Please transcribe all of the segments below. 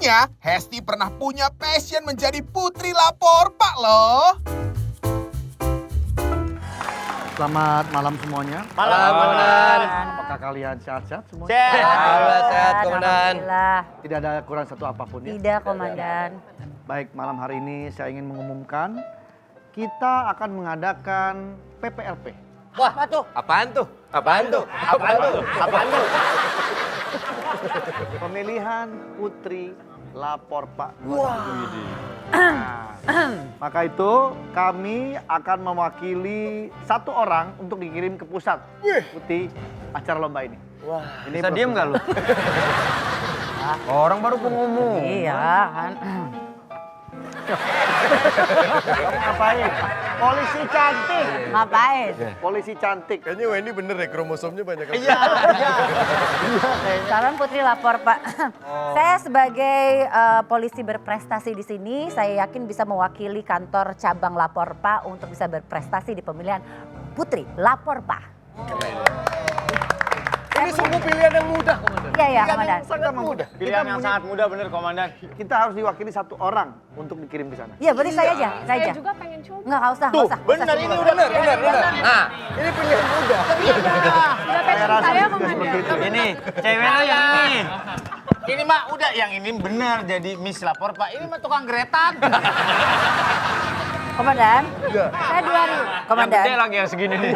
Menariknya, Hesti pernah punya passion menjadi putri lapor Pak loh. Selamat malam semuanya. Malam, Komandan. Apakah kalian sehat-sehat semuanya? Sehat, Komandan. Alhamdulillah. Tidak ada kurang satu apapun ya? Tidak, Komandan. Baik, malam hari ini saya ingin mengumumkan kita akan mengadakan PPLP. Wah, apa tuh? Apaan tuh? Apaan tuh? Apaan tuh? Apaan tuh? Pemilihan Putri Lapor Pak. Wah. Nah, maka itu kami akan mewakili satu orang untuk dikirim ke pusat ikuti acara lomba ini. Wah, Ini bisa diem nggak lu? Orang baru pengumuman. Iya kan. Ngapain? Polisi cantik. Ngapain? Polisi cantik. Kayaknya Wendy bener deh, kromosomnya banyak. Iya. Salam Putri lapor, Pak. Saya sebagai polisi berprestasi di sini, saya yakin bisa mewakili kantor cabang lapor Pak untuk bisa berprestasi di pemilihan Putri lapor Pak. Ini sungguh pilihan yang mudah, Komandan. Iya, ya, Komandan. Sangat mudah. Pilihan yang sangat mudah bener, Komandan. Kita harus diwakili satu orang untuk dikirim ke sana. Iya, berarti saya aja, saya Saya aja. juga pengen coba. Nggak usah, nggak usah. Bener, ini udah bener. Nah, Ini pilihan mudah. Sudah passion rasa saya, juga seperti Komandan. itu. ini cewek lo yang ini. Ini mah udah yang ini bener jadi Miss Lapor Pak. Ini mah tukang gretan. Komandan, saya 2 hari. Komandan, lagi yang segini nih.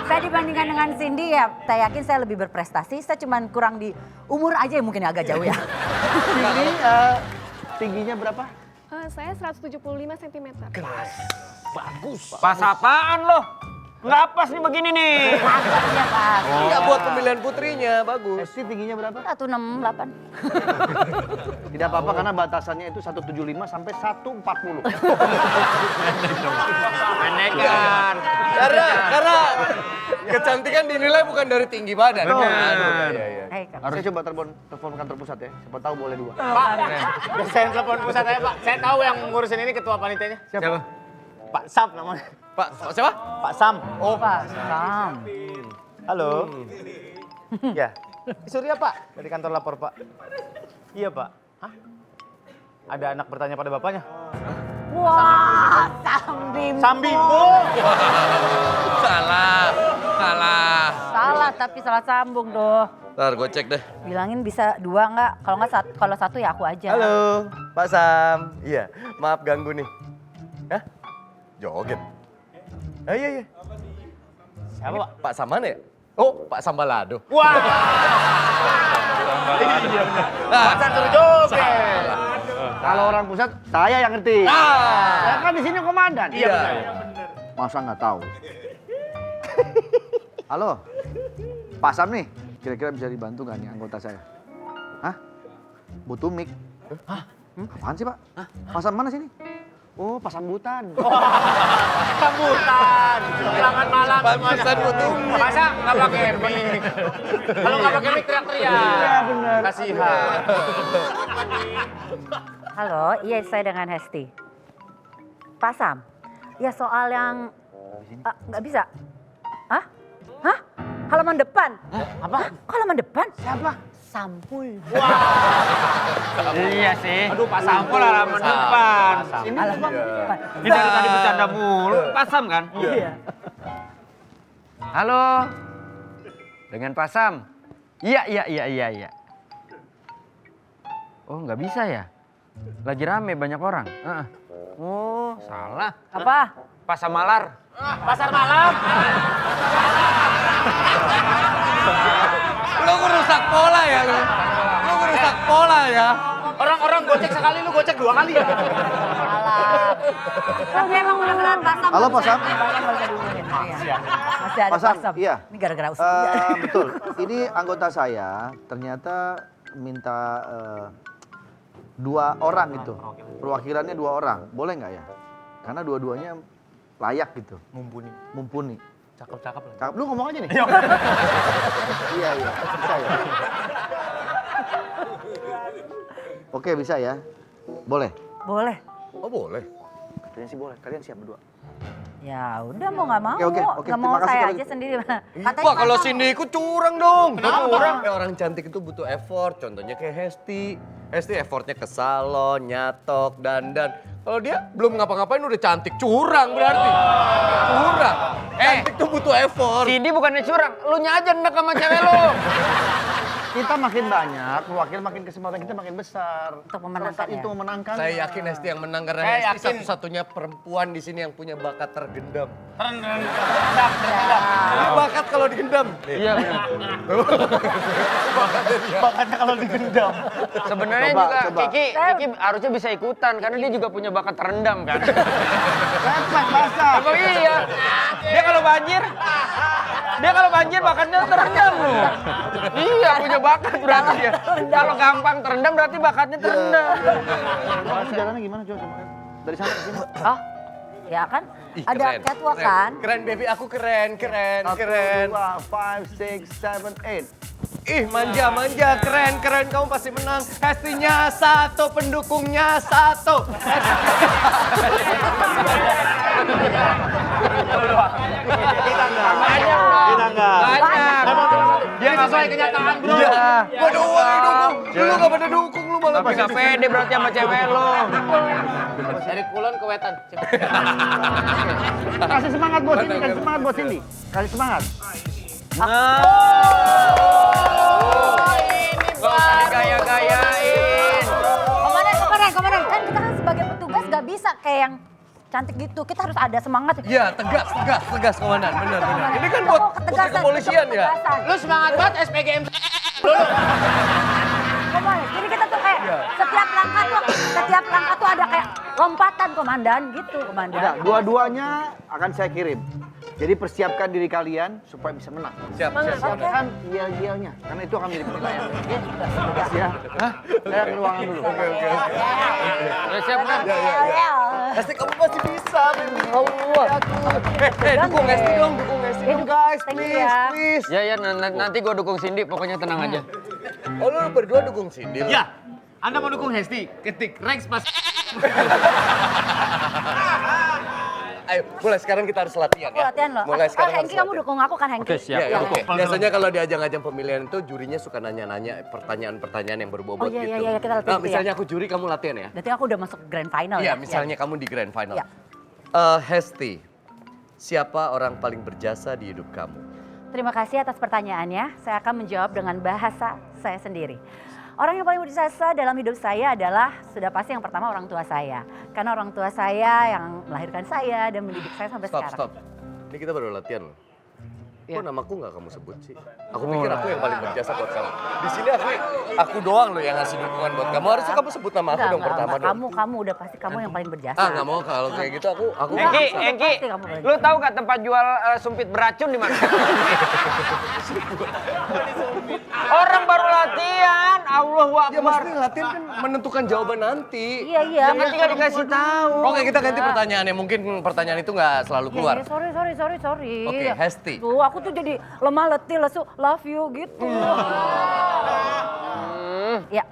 saya dibandingkan dengan Cindy ya, saya yakin saya lebih berprestasi. Saya cuma kurang di umur aja yang mungkin agak jauh ya. Ini tingginya berapa? Saya 175 cm. Pas apaan lo? Nggak pas nih begini nih. Iya, Pak. Enggak buat pemilihan putrinya, bagus. Esti tingginya berapa? 168. Tidak apa-apa karena batasannya itu 175 sampai 140. Menekan. Karena kecantikan dinilai bukan dari tinggi badan. Benar. Iya. Hei, Kak. Saya coba telepon kantor pusat ya. Siapa tahu boleh 2. Pak, saya telepon pusat aja Pak. Saya tahu yang ngurusin ini ketua panitianya. Siapa? Pak Sam namanya. Pak, siapa? Pak Sam. Oh, Pak Sam. Halo. Ya. Surya Pak, dari kantor lapor Pak. Iya Pak. Hah? Ada anak bertanya pada bapaknya. Wah, Sam Bimbo. Sam Bimbo. Salah, tapi salah sambung doh. Ntar gue cek deh. Bilangin bisa 2 nggak? Kalau nggak kalau 1 ya aku aja. Halo, Pak Sam. Iya, maaf ganggu nih. Hah? Joget. Iya. Siapa Pak? Pak Samana ya? Oh, Pak Sambalado. Wah. Pacar suruh joget. Kalau orang pusat, saya yang ngerti. Saya kan di sini komandan. Iya. Masa nggak tahu? Halo, Pak Sam nih. Kira-kira bisa dibantu nggak nih anggota saya? Hah? Butuh mic. Hah? Apaan sih Pak? Pak Sam mana sini? Oh, Pak Sambutan. Sambutan. Selamat malam semuanya. Pantesan butuh. Masa nggak pakai mic? Kalau nggak pakai mic teriak-teriak. Iya benar. Kasihan. Halo, iya saya dengan Hesti. Pak Sam, ya soal yang nggak bisa. Hah? Hah? Halaman depan? Apa? Kok halaman depan? Siapa? Sampul. Iya sih. Aduh Pak Sampul halaman depan. Ini Halaman depan. Ini dari tadi bercanda mulu. Pak Sam kan? Iya. Halo, dengan Pak Sam. Iya. Oh, nggak bisa ya? Lagi rame banyak orang. Oh, salah. Apa? Pasar Malar. Pasar malam. Lu ngerusak pola ya lu. Lu ngerusak pola ya. Orang-orang gocek sekali, lu gocek 2 kali ya? Salah. Tapi emang beneran Pak Sam. Halo, Pak Sam. Masih ada Pak Sam, Pak Sam. iya. Ini gara-gara usia. Betul. Ini anggota saya ternyata minta 2 orang itu. Perwakilannya 2 orang. Boleh nggak ya? Karena dua-duanya layak gitu. Mumpuni. Cakep-cakep lah. Cakep. Lu ngomong aja nih. Iya. Bisa ya. Oke, bisa ya. Boleh. Boleh. Oh boleh. Katanya sih boleh. Kalian siap berdua? Ya udah mau nggak mau, Oke. nggak mau Terima kasih saya kalau aja gitu. sendiri. Katanya Wah kalau pasang. Cindy ikut curang dong. Curang. Orang cantik itu butuh effort. Contohnya kayak Hesti. Hesti effortnya ke salon, nyatok, dandan. Kalau dia belum ngapa-ngapain udah cantik. Curang berarti. Curang. Cantik tuh butuh effort. Cindy bukannya curang, lu aja ndak sama cewek lu. Kita makin banyak, wakil makin kesempatan kita makin besar. Untuk memenangkan Saat ya? itu memenangkan. Saya yakin Hesti yang menang karena Saya Hesti yakin. satu-satunya perempuan di sini yang punya bakat tergendam. Terendam. Ini bakat kalau digendam. Iya benar. Bakatnya kalau digendam. Sebenarnya Coba, juga coba. Kiki harusnya bisa ikutan karena dia juga punya bakat terendam kan. Lepek basah. Emang iya. Dia kalau banjir bakatnya terendam loh. Iya punya bakat berarti dia. Kalau gampang terendam berarti bakatnya terendam. Kamu jalannya gimana coba? Dari sana ke sini. Oh, ya kan? Ih, Ada keren, catwalk keren. kan? Keren baby, aku keren. 1, 2, 5, 6, 7, 8. Ih manja, keren. Kamu pasti menang. Hestinya 1, pendukungnya 1. Banyak. Dia sesuai kenyataan bro. Iya. Gua doang yang dukung. Lu gak pada dukung, lu malah Tapi gak pede berarti sama cewek lo. Dari Kulon ke Wetan. Kasih semangat buat Cindy, kasih semangat buat Cindy. Kasih semangat. Gak usah digaya-gayain. Komandan. Kan kita kan sebagai petugas gak bisa kayak yang cantik gitu. Kita harus ada semangat. Iya, tegas komandan. Bener. Ini kan Kita buat mau putri ketegasan, kepolisian untuk ya. ketegasan. Lu semangat banget SPGM. Komandan, jadi kita tuh kayak setiap langkah tuh ada kayak lompatan komandan gitu komandan. Udah, dua-duanya akan saya kirim. Jadi persiapkan diri kalian supaya bisa menang. Siap. Oke. Kan yel-yelnya, karena itu akan menjadi penilaian. Kasih ya. Saya ke ruangan dulu. Udah siap kan? Hesti kamu pasti bisa, baby. Dukung Hesti dong, guys, Thank you please, ya. please. Ya, nanti gue dukung Cindy, pokoknya tenang aja. Oh, lu berdua dukung Cindy. Ya, Anda mau dukung Hesti, ketik Rex pas. Ayo, mulai sekarang kita harus latihan ya. Latihan loh. Mulai sekarang harus Hengki kamu latihan. dukung aku kan Hengki? Oke, siap. Iya, Oke. Biasanya kalau di ajang-ajang pemilihan itu jurinya suka nanya-nanya pertanyaan-pertanyaan yang berbobot Oh, iya, gitu. iya, kita latihan Nah, gitu ya. misalnya aku juri, kamu latihan ya. Berarti aku udah masuk grand final Iya, ya? misalnya kamu di grand final. Iya. Hesti, siapa orang paling berjasa di hidup kamu? Terima kasih atas pertanyaannya. Saya akan menjawab dengan bahasa saya sendiri. Orang yang paling berjasa dalam hidup saya adalah sudah pasti yang pertama orang tua saya. Karena orang tua saya yang melahirkan saya dan mendidik saya sampai sekarang. Stop. Ini kita baru latihan loh. Iya. Kok namaku nggak kamu sebut sih? Aku pikir aku yang paling berjasa buat kamu. Di sini aku doang loh yang ngasih dukungan buat kamu. Harusnya kamu sebut nama aku dong pertama dong. Kamu udah pasti kamu yang paling berjasa. Ah nggak mau kalau kayak gitu aku Engki, Pasti kamu paling lu tahu gak tempat jual sumpit beracun di mana? Orang baru latihan, Allahu Ya Akbar. mesti latihan kan menentukan jawaban nanti. Iya. Yang tinggal dikasih tahu. Oke kita ganti pertanyaannya. Mungkin pertanyaan itu nggak selalu keluar. Iya, sorry. Oke, Hesti. Tuh, aku tuh jadi lemah letih, langsung love you gitu. Ya,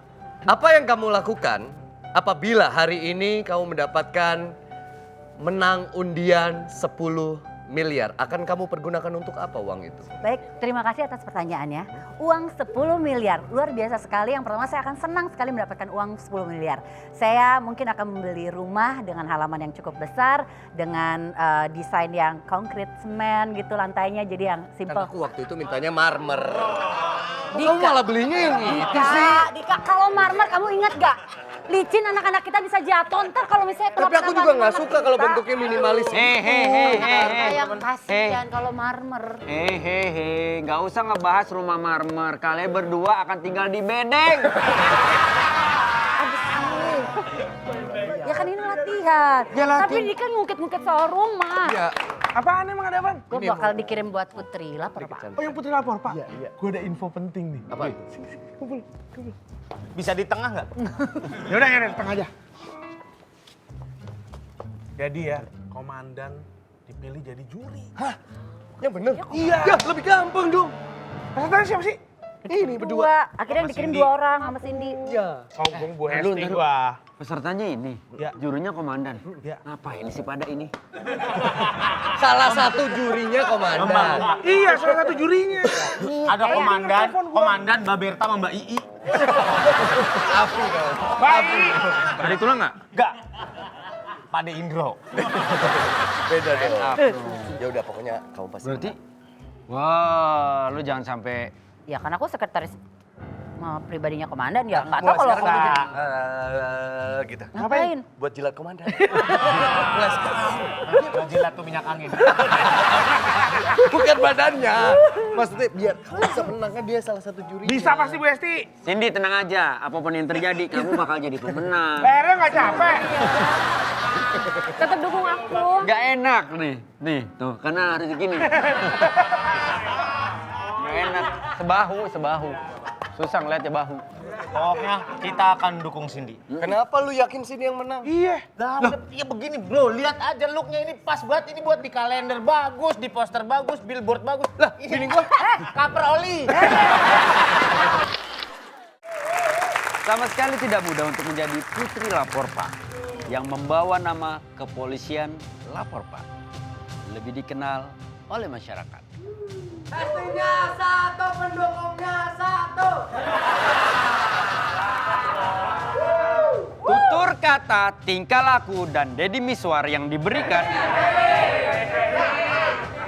Apa yang kamu lakukan apabila hari ini kamu mendapatkan menang undian 10 miliar? Akan kamu pergunakan untuk apa uang itu? baik. Terima kasih atas pertanyaannya. Uang 10 miliar, luar biasa sekali. Yang pertama saya akan senang sekali mendapatkan uang 10 miliar. Saya mungkin akan membeli rumah dengan halaman yang cukup besar, dengan desain yang konkret, semen gitu lantainya, jadi yang Kan simple. aku waktu itu mintanya marmer. Dika. Kamu malah belinya yang itu sih. Dika, kalau marmer kamu ingat gak? Licin anak-anak kita bisa jatuh, ntar kalau misalnya Tapi aku juga nggak suka kalau bentuknya minimalis. Yang kasihan kalau marmer. Hehehe, nggak usah ngebahas rumah marmer. Kalian berdua akan tinggal di bedeng. Ya kan ini latihan. Ya, latihan. Tapi ini kan ngungkit-ngungkit soal rumah. Ya, Apaan emang ada apaan? Gue bakal dikirim buat Putri lapor Pak. Oh yang Putri lapor Pak? Iya. Gue ada info penting nih. apa? Bisa di tengah nggak? Yaudah di tengah aja. Jadi ya, komandan dipilih jadi juri. Yang bener? Iya. Ya, lebih gampang dong. Pesertanya siapa sih? Ini berdua. Dua. Akhirnya Sama dikirim Cindy. 2 orang sama Cindy. Iya. Sombong Bu Hesti gua. Pesertanya ini, Ya. jurinya komandan. Ya. Ngapain sih pada ini? Salah satu jurinya komandan. Iya, salah satu jurinya. Ada komandan Mbak Berta sama Mbak Ii. Ada tulang nggak? Enggak. Pade Indro. Beda dong. Ya udah pokoknya kamu pasti. Berarti, wah, lu jangan sampai Ya kan aku sekretaris pribadinya komandan ya. Nggak tahu kalau sekarang komandan. gitu. Ngapain? Buat jilat komandan. Jilat tuh minyak angin. Bukan badannya. Maksudnya biar kamu bisa menang kan dia salah satu juri. Bisa pasti Bu Esti. Cindy tenang aja, apapun yang terjadi kamu bakal jadi pemenang. Lehernya nggak capek. Tetap dukung aku. Gak enak nih tuh karena harus gini. Gak enak, sebahu. Susah ngeliatnya bahu. Pokoknya kita akan dukung Cindy. Kenapa lu yakin sini yang menang? Iya. Iya begini bro, lihat aja looknya ini pas banget. Ini buat di kalender bagus, di poster bagus, billboard bagus. Lah, ini gua cover oli. Sama sekali tidak mudah untuk menjadi putri lapor Pak yang membawa nama kepolisian lapor Pak. Lebih dikenal oleh masyarakat. Tutur kata, tingkah laku, dan Deddy Miswar yang diberikan.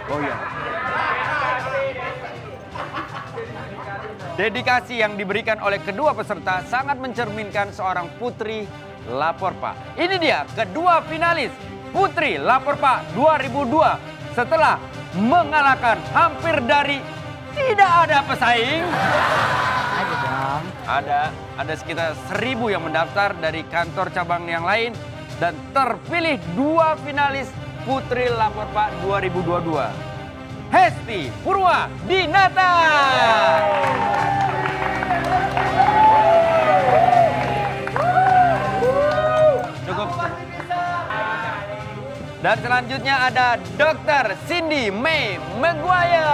Oh iya. Dedikasi yang diberikan oleh kedua peserta sangat mencerminkan seorang putri lapor Pak. Ini dia kedua finalis Putri Lapor Pak 2002 setelah mengalahkan hampir dari tidak ada pesaing. Aja dong. Ada sekitar 1.000 yang mendaftar dari kantor cabang yang lain dan terpilih dua finalis Putri Lapor Pak 2022. Hesti Purwa Dinata. Cukup. Dan selanjutnya ada Dr. Cindy May Maguire.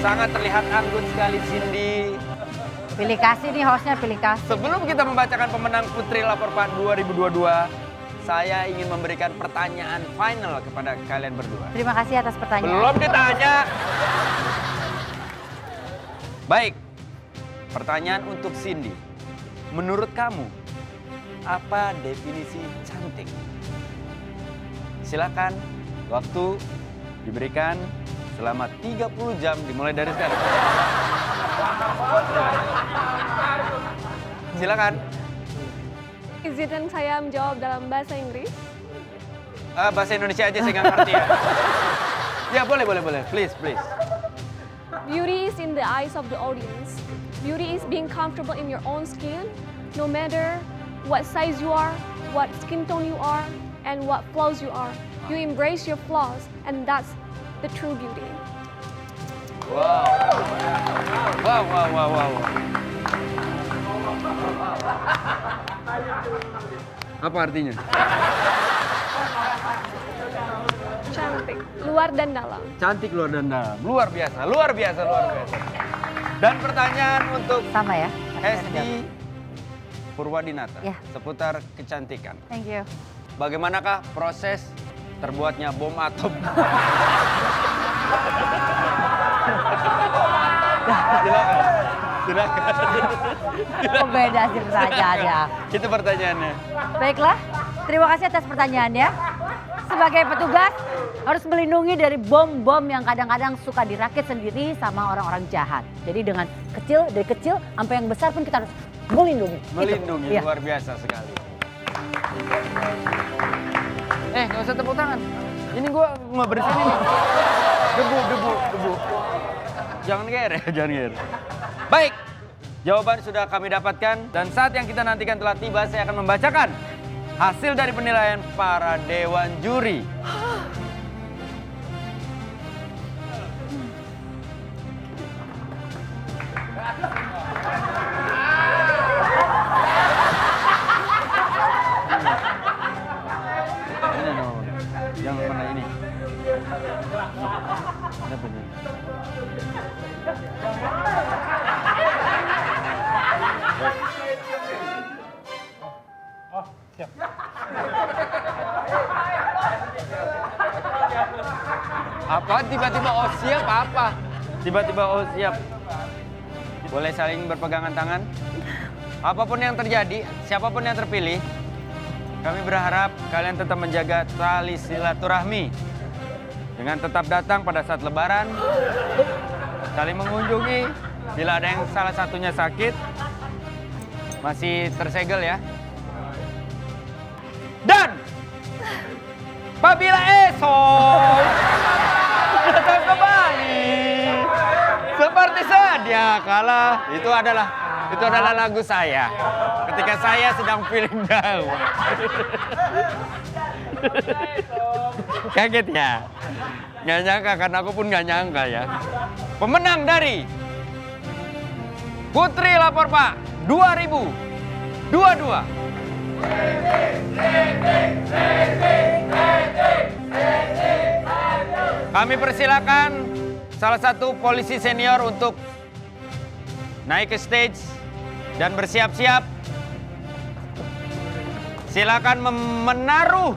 Sangat terlihat anggun sekali Cindy. Pilih kasih nih hostnya, pilih kasih. Sebelum kita membacakan pemenang Putri Lapor Pak 2022, saya ingin memberikan pertanyaan final kepada kalian berdua. Terima kasih atas pertanyaan. Belum ditanya. Baik, pertanyaan untuk Cindy. Menurut kamu, apa definisi cantik? Silakan, waktu diberikan selama 30 jam dimulai dari sekarang. Silakan. Izinkan saya menjawab dalam bahasa Inggris. Bahasa Indonesia aja saya nggak ngerti ya. Ya boleh. Please. Beauty is in the eyes of the audience. Beauty is being comfortable in your own skin, no matter what size you are, what skin tone you are, and what flaws you are. You embrace your flaws, and that's the true beauty. Wow. Apa artinya? Cantik, luar dan dalam. Cantik luar dan dalam. Luar biasa. Dan pertanyaan untuk Sama ya. Hesti Purwadinata Ya. seputar kecantikan. Thank you. Bagaimanakah proses terbuatnya bom atom? Silakan. Oh, beda sih pertanyaannya. Itu pertanyaannya. Baiklah, terima kasih atas pertanyaannya. Sebagai petugas harus melindungi dari bom-bom yang kadang-kadang suka dirakit sendiri sama orang-orang jahat. Jadi dari kecil sampai yang besar pun kita harus melindungi. Melindungi, Iya. luar biasa sekali. Nggak usah tepuk tangan. Ini gua nggak bersihin ini. Debu. Jangan ger. Baik, jawaban sudah kami dapatkan dan saat yang kita nantikan telah tiba. Saya akan membacakan hasil dari penilaian para dewan juri. Ini dong, yang mana ini? Ada apa ini? tiba-tiba oh siap apa? Tiba-tiba oh siap. Boleh saling berpegangan tangan. Apapun yang terjadi, siapapun yang terpilih, kami berharap kalian tetap menjaga tali silaturahmi dengan tetap datang pada saat lebaran, saling mengunjungi. Bila ada yang salah satunya sakit, masih tersegel ya. Dan apabila esok datang kembali seperti sedia kala, itu adalah lagu saya ketika saya sedang feeling down. Kaget ya? Nggak nyangka, karena aku pun nggak nyangka ya. Pemenang dari Putri Lapor Pak 2022. Kami persilakan salah satu polisi senior untuk naik ke stage dan bersiap-siap. Silakan menaruh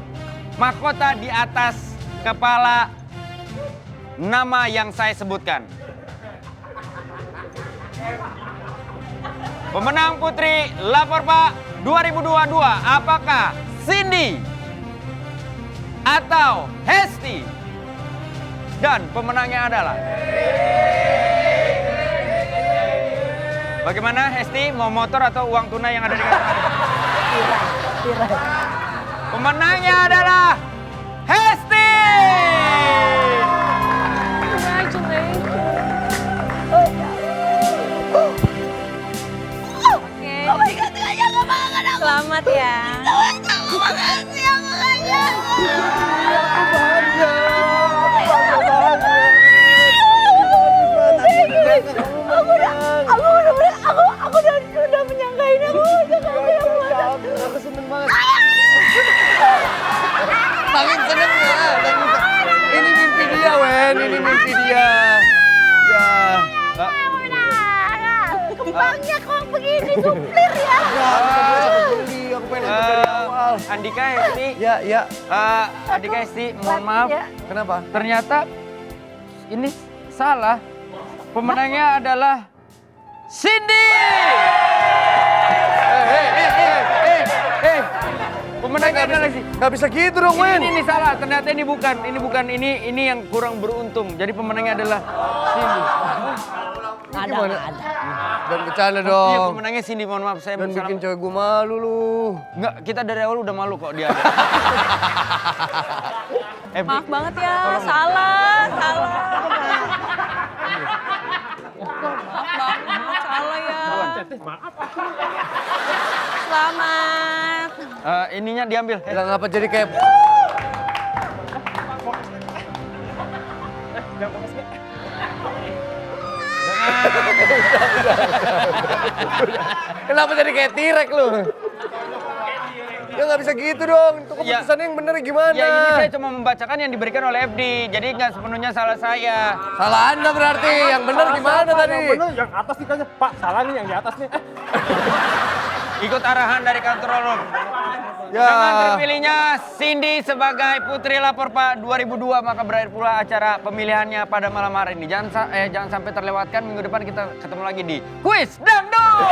mahkota di atas kepala nama yang saya sebutkan. Pemenang Putri Lapor Pak 2022, apakah Cindy atau Hesti? Dan pemenangnya adalah... Bagaimana Hesti, mau motor atau uang tunai yang ada di kantong? Pemenangnya adalah Hesti! Oh my God, gak nyangka banget aku. Selamat ya. Makasih ya, makasih. Aku udah menyangka ini. Aku seneng banget. Makin seneng ya. Ini mimpi dia, Wen. Ini mimpi dia. Ya. Kembangnya kok begini, suplir ya. Aku pengen nonton dari awal. Andika Hesti. Ya. Andika Hesti, mohon maaf. Kenapa? Ternyata ini salah. Pemenangnya adalah Cindy. Pemenangnya adalah Cindy. Gak bisa gitu dong, Wen. Ini salah. Ternyata ini bukan. Ini yang kurang beruntung. Jadi pemenangnya adalah Cindy. Ada. Dan bercanda Iya, dong. pemenangnya Cindy. Mohon maaf, saya Dan salah. bikin cewek gue malu lu. Enggak, kita dari awal udah malu kok dia ada. Maaf banget ya, salah. Salah ya. Selamat. Ininya diambil. Bilang apa jadi kayak... Kenapa jadi kayak tirek lu? Ya nggak bisa gitu dong. Itu keputusannya yang bener gimana? Ya ini saya cuma membacakan yang diberikan oleh FD. Jadi nggak sepenuhnya salah saya. Salah Anda berarti. Yang bener gimana tadi? Yang atas nih kayaknya. Pak, salah nih yang di atas nih. Ikut arahan dari control room. Ya. Dengan terpilihnya Cindy sebagai Putri Lapor Pak 2002, maka berakhir pula acara pemilihannya pada malam hari ini. Jangan sampai terlewatkan, minggu depan kita ketemu lagi di Kuis Dangdut.